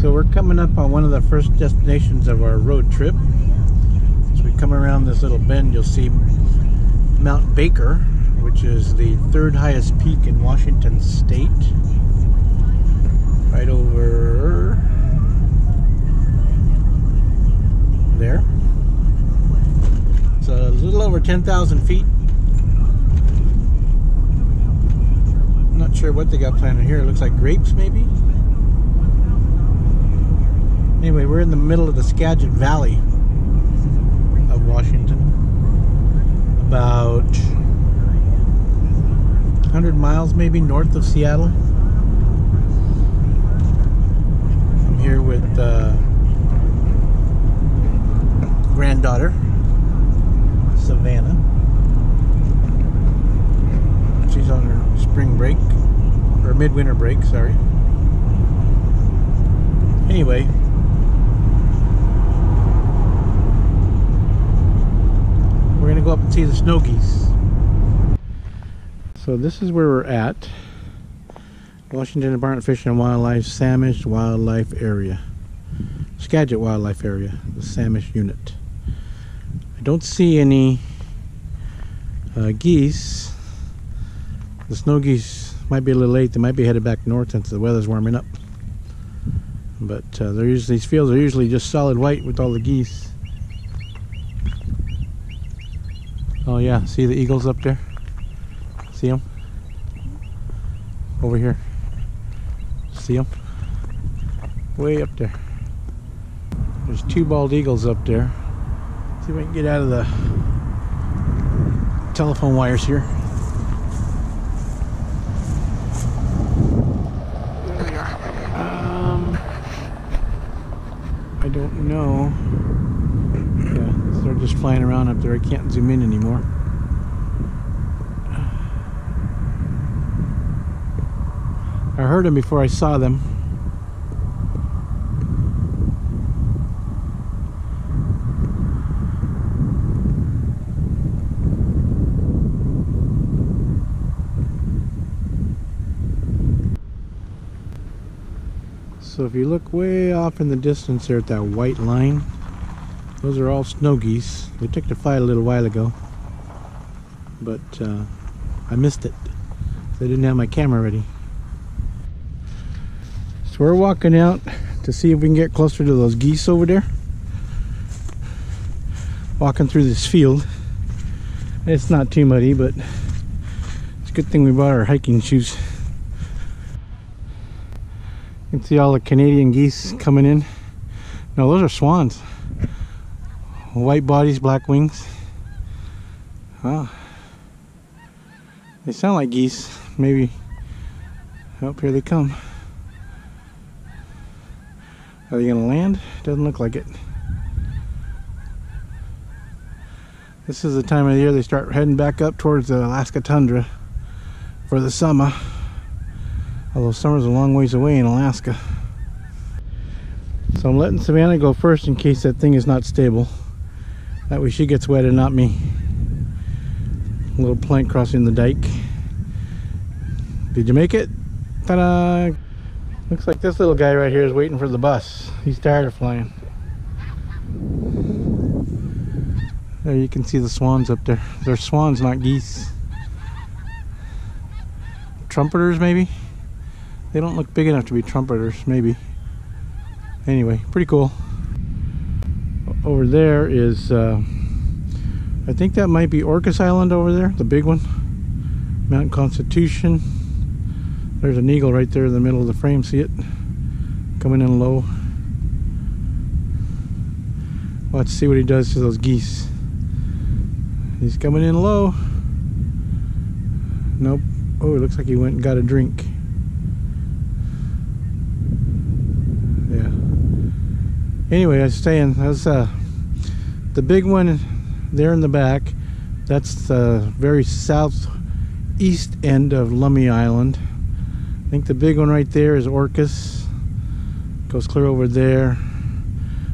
So we're coming up on one of the first destinations of our road trip. As we come around this little bend, you'll see Mount Baker, which is the third highest peak in Washington State. Right over there. It's a little over 10,000 feet. I'm not sure what they got planted here. It looks like grapes, maybe? Anyway, we're in the middle of the Skagit Valley of Washington. About 100 miles maybe north of Seattle. I'm here with granddaughter, Savannah. She's on her spring break, or midwinter break, sorry. Anyway, we're going to go up and see the snow geese. So this is where we're at. Washington Department of Fish and Wildlife, Samish Wildlife Area. Skagit Wildlife Area, the Samish unit. I don't see any geese. The snow geese might be a little late. They might be headed back north since the weather's warming up. But these fields are usually just solid white with all the geese. Oh yeah, see the eagles up there? See them? Over here. See them? Way up there. There's two bald eagles up there. See if we can get out of the telephone wires here. There we are. I don't know. Yeah, they're just flying around up there. I can't zoom in anymore. I heard them before I saw them. So if you look way off in the distance there at that white line, those are all snow geese. They took the flight a little while ago, but I missed it. I didn't have my camera ready. So we're walking out to see if we can get closer to those geese over there. Walking through this field. It's not too muddy, but it's a good thing we brought our hiking shoes. You can see all the Canadian geese coming in. No, those are swans. White bodies, black wings. Wow. They sound like geese. Maybe. Oh, here they come. Are they gonna land? Doesn't look like it. This is the time of the year they start heading back up towards the Alaska tundra for the summer. Although summer's a long ways away in Alaska. So I'm letting Savannah go first in case that thing is not stable. That way she gets wet and not me. A little plank crossing the dike. Did you make it? Ta-da! Looks like this little guy right here is waiting for the bus. He's tired of flying. There you can see the swans up there. They're swans, not geese. Trumpeters maybe? They don't look big enough to be trumpeters, maybe. Anyway, pretty cool. Over there is, I think that might be Orcas Island over there, the big one. Mount Constitution. There's an eagle right there in the middle of the frame, see it? Coming in low. Let's see what he does to those geese. He's coming in low. Nope. Oh, it looks like he went and got a drink. Yeah. Anyway, I was saying, that's the big one there in the back. That's the very southeast end of Lummi Island. I think the big one right there is Orcas. Goes clear over there.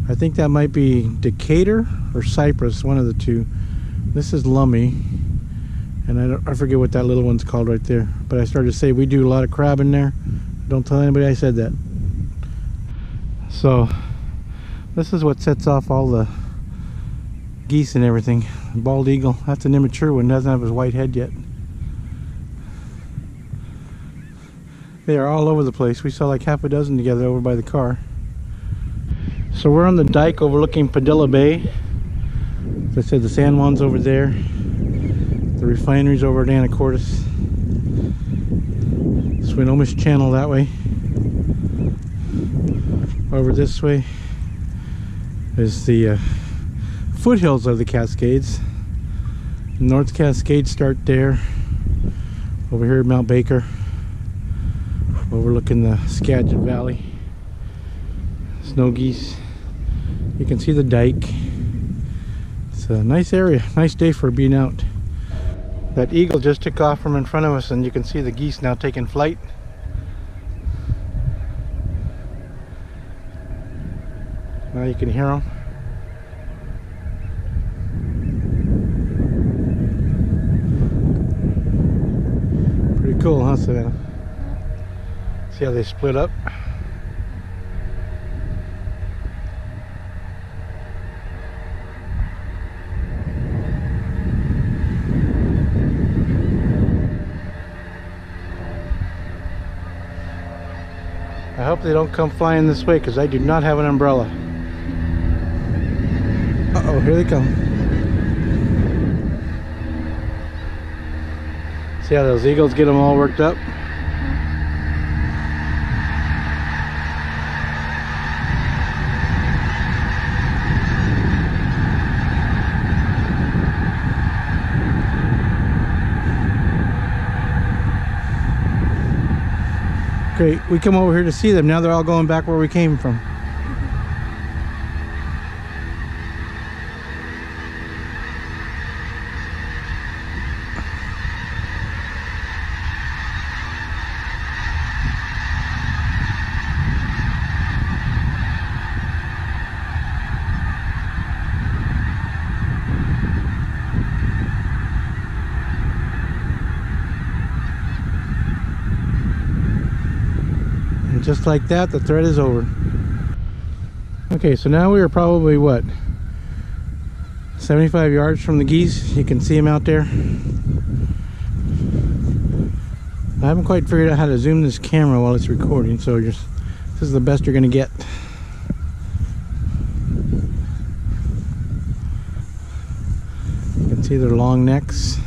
I think that might be Decatur or Cypress, one of the two. This is Lummi, and I forget what that little one's called right there. But I started to say we do a lot of crabbing there. Don't tell anybody I said that. So this is what sets off all the geese and everything. The bald eagle, that's an immature one, doesn't have his white head yet. They are all over the place. We saw like half a dozen together over by the car. So we're on the dike overlooking Padilla Bay. As I said, the San Juan's over there. The refinery's over at Anacortes. Swinomish Channel that way. Over this way is the foothills of the Cascades. North Cascades start there. Over here at Mount Baker, overlooking the Skagit Valley. Snow geese. You can see the dike. It's a nice area, nice day for being out. That eagle just took off from in front of us, and you can see the geese now taking flight. Now you can hear them. Pretty cool, huh, Savannah? See how they split up? I hope they don't come flying this way, because I do not have an umbrella. Uh-oh, here they come. See how those eagles get them all worked up? Great, we come over here to see them. Now they're all going back where we came from. Just like that, the thread is over. Okay, so now we are probably, what, 75 yards from the geese. You can see them out there. I haven't quite figured out how to zoom this camera while it's recording, so this is the best you're going to get. You can see their long necks.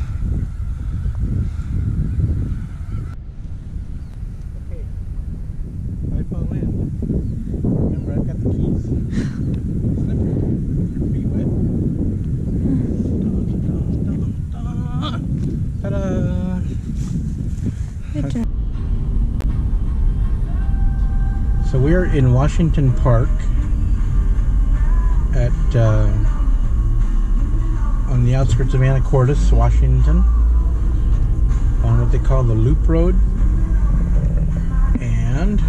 So we're in Washington Park at on the outskirts of Anacortes, Washington, on what they call the Loop Road. And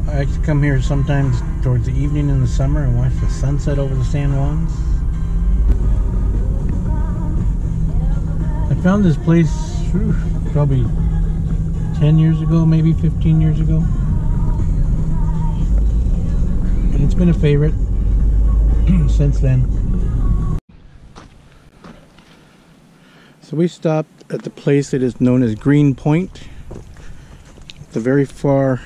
I like to come here sometimes towards the evening in the summer and watch the sunset over the San Juans. I found this place probably 10 years ago, maybe 15 years ago. And it's been a favorite since then. So we stopped at the place that is known as Green Point, at the very far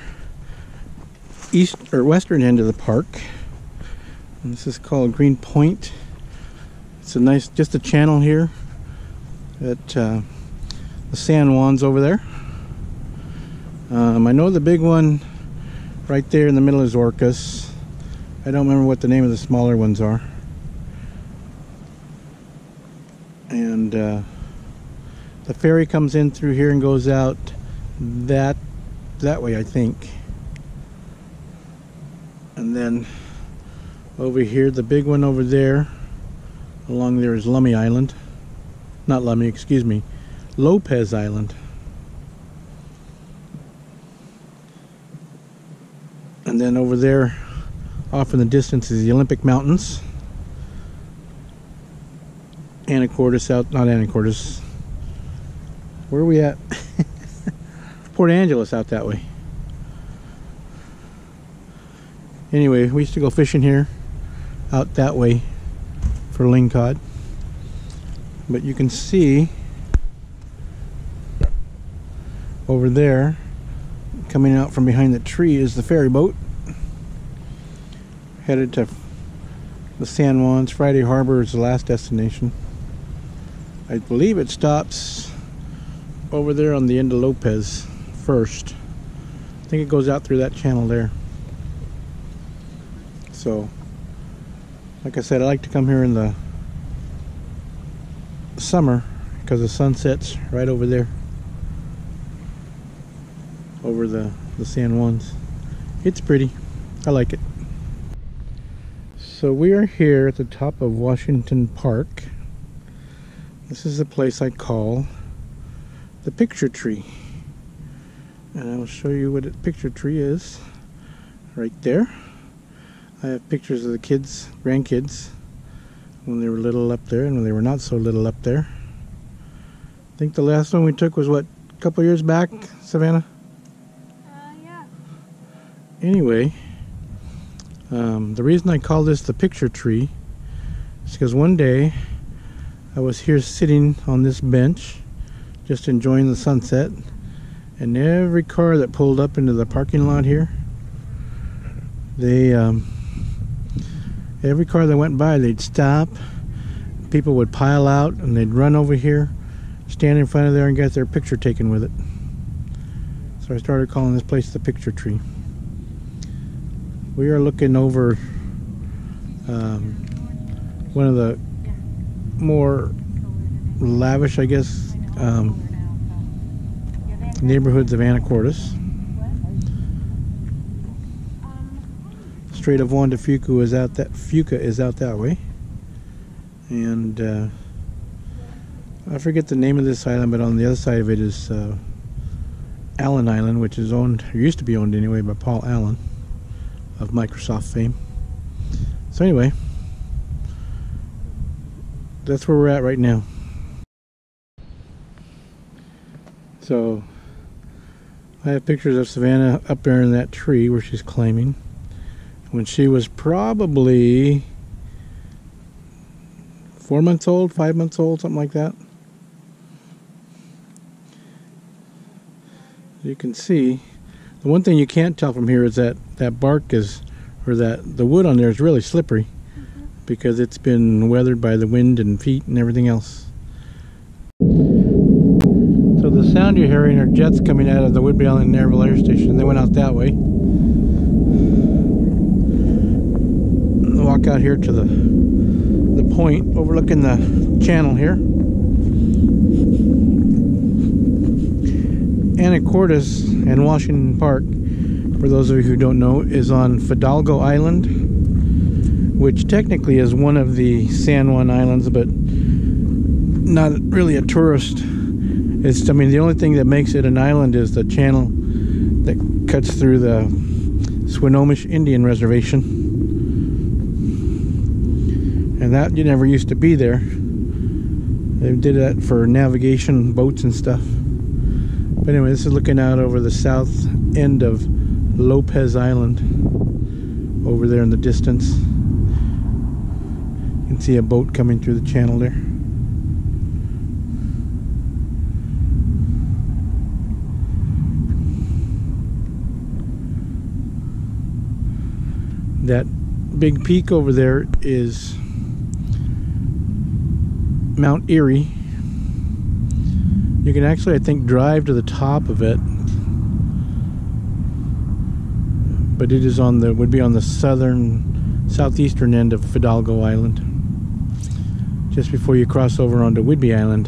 east or western end of the park. And this is called Green Point. It's a nice, just a channel here at the San Juans over there. I know the big one right there in the middle is Orcas. I don't remember what the name of the smaller ones are. And the ferry comes in through here and goes out that way, I think. And then over here, the big one over there, along there is Lummi Island. Not Lummi, excuse me, Lopez Island. And then over there, off in the distance, is the Olympic Mountains. Anacortes out, not Anacortes. Where are we at? Port Angeles out that way. Anyway, we used to go fishing here out that way for lingcod. But you can see over there, coming out from behind the tree, is the ferry boat headed to the San Juans. Friday Harbor is the last destination. I believe it stops over there on the end of Lopez first. I think it goes out through that channel there. So, like I said, I like to come here in the summer because the sun sets right over there, over the San Juans. It's pretty. I like it. So we are here at the top of Washington Park. This is a place I call the picture tree. And I will show you what a picture tree is right there. I have pictures of the kids, grandkids, when they were little up there and when they were not so little up there. I think the last one we took was what, a couple years back, Savannah? Yeah. Anyway, the reason I call this the picture tree is because one day I was here sitting on this bench just enjoying the sunset, and every car that pulled up into the parking lot here, they every car that went by, they'd stop, people would pile out and they'd run over here, stand in front of there and get their picture taken with it. So I started calling this place the picture tree. We are looking over one of the more lavish, I guess, neighborhoods of Anacortes. Strait of Juan de Fuca is out that way, and I forget the name of this island, but on the other side of it is Allen Island, which is owned, or used to be owned anyway, by Paul Allen of Microsoft fame. So anyway, that's where we're at right now. So I have pictures of Savannah up there in that tree where she's climbing when she was probably 4 months old, 5 months old, something like that. You can see the one thing you can't tell from here is that that bark is, or that the wood on there is really slippery because it's been weathered by the wind and feet and everything else. So the sound you're hearing are jets coming out of the Whidbey Island Naval Air Station. They went out that way. I'll walk out here to the point overlooking the channel here. Anacortes and Washington Park, for those of you who don't know, is on Fidalgo Island, which technically is one of the San Juan Islands, but not really a tourist. It's, I mean, the only thing that makes it an island is the channel that cuts through the Swinomish Indian Reservation. And that you never used to be there. They did that for navigation, boats and stuff. But anyway, this is looking out over the south end of Lopez Island, over there in the distance. You can see a boat coming through the channel there. That big peak over there is Mount Erie. You can actually, I think, drive to the top of it, but it is on the, would be on the southeastern end of Fidalgo Island, just before you cross over onto Whidbey Island.